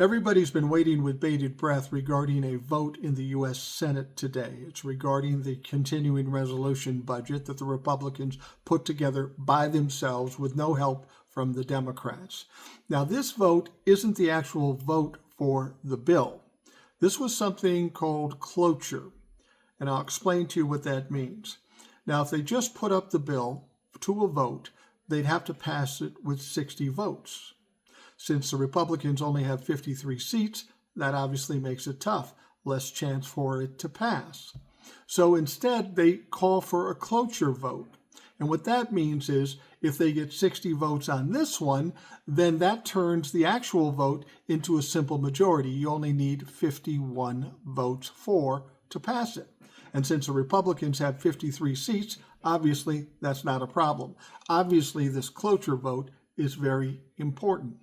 Everybody's been waiting with bated breath regarding a vote in the U.S. Senate today. It's regarding the continuing resolution budget that the Republicans put together by themselves with no help from the Democrats. Now, this vote isn't the actual vote for the bill. This was something called cloture, and I'll explain to you what that means. Now, if they just put up the bill to a vote, they'd have to pass it with 60 votes. Since the Republicans only have 53 seats, that obviously makes it tough, less chance for it to pass. So instead, they call for a cloture vote. And what that means is if they get 60 votes on this one, then that turns the actual vote into a simple majority. You only need 51 votes for to pass it. And since the Republicans have 53 seats, obviously that's not a problem. Obviously, this cloture vote is very important.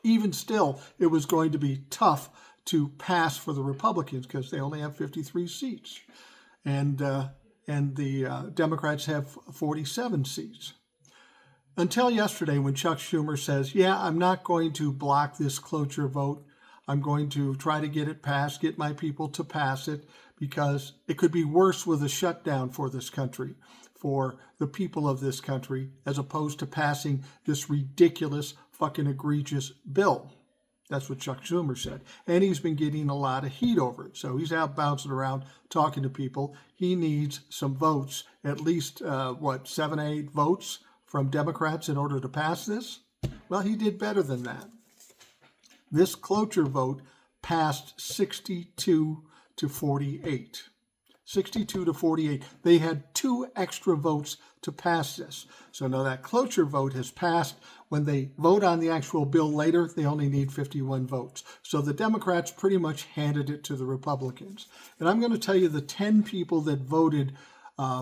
Even still, it was going to be tough to pass for the Republicans because they only have 53 seats. And the Democrats have 47 seats. Until yesterday when Chuck Schumer says, yeah, I'm not going to block this cloture vote. I'm going to try to get it passed, get my people to pass it, because it could be worse with a shutdown for this country, for the people of this country, as opposed to passing this ridiculous, fucking egregious bill. That's what Chuck Schumer said. And he's been getting a lot of heat over it. So he's out bouncing around talking to people. He needs some votes, at least, 7, 8 votes from Democrats in order to pass this? Well, he did better than that. This cloture vote passed 62 to 48. 62 to 48. They had 2 extra votes to pass this. So now that cloture vote has passed. When they vote on the actual bill later, they only need 51 votes. So the Democrats pretty much handed it to the Republicans. And I'm going to tell you the 10 people that voted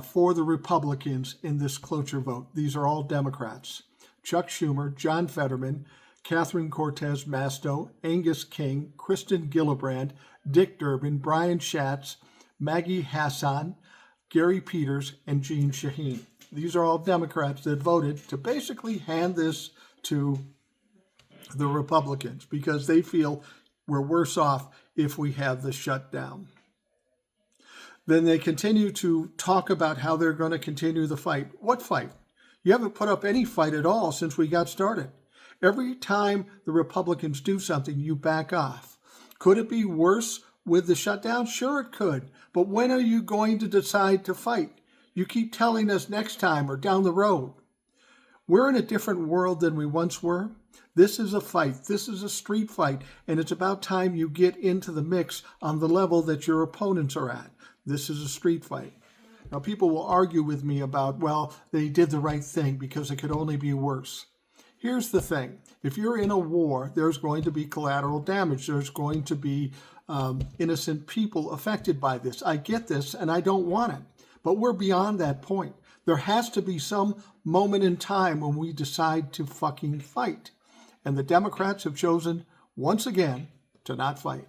for the Republicans in this cloture vote. These are all Democrats. Chuck Schumer, John Fetterman, Catherine Cortez Masto, Angus King, Kristen Gillibrand, Dick Durbin, Brian Schatz, Maggie Hassan, Gary Peters, and Jeanne Shaheen. These are all Democrats that voted to basically hand this to the Republicans because they feel we're worse off if we have the shutdown. Then they continue to talk about how they're going to continue the fight. What fight? You haven't put up any fight at all since we got started. Every time the Republicans do something, you back off. Could it be worse with the shutdown? Sure it could. But when are you going to decide to fight? You keep telling us next time or down the road. We're in a different world than we once were. This is a fight. This is a street fight. And it's about time you get into the mix on the level that your opponents are at. This is a street fight. Now, people will argue with me about, well, they did the right thing because it could only be worse. Here's the thing. If you're in a war, there's going to be collateral damage. There's going to be innocent people affected by this. I get this, and I don't want it. But we're beyond that point. There has to be some moment in time when we decide to fucking fight. And the Democrats have chosen, once again, to not fight.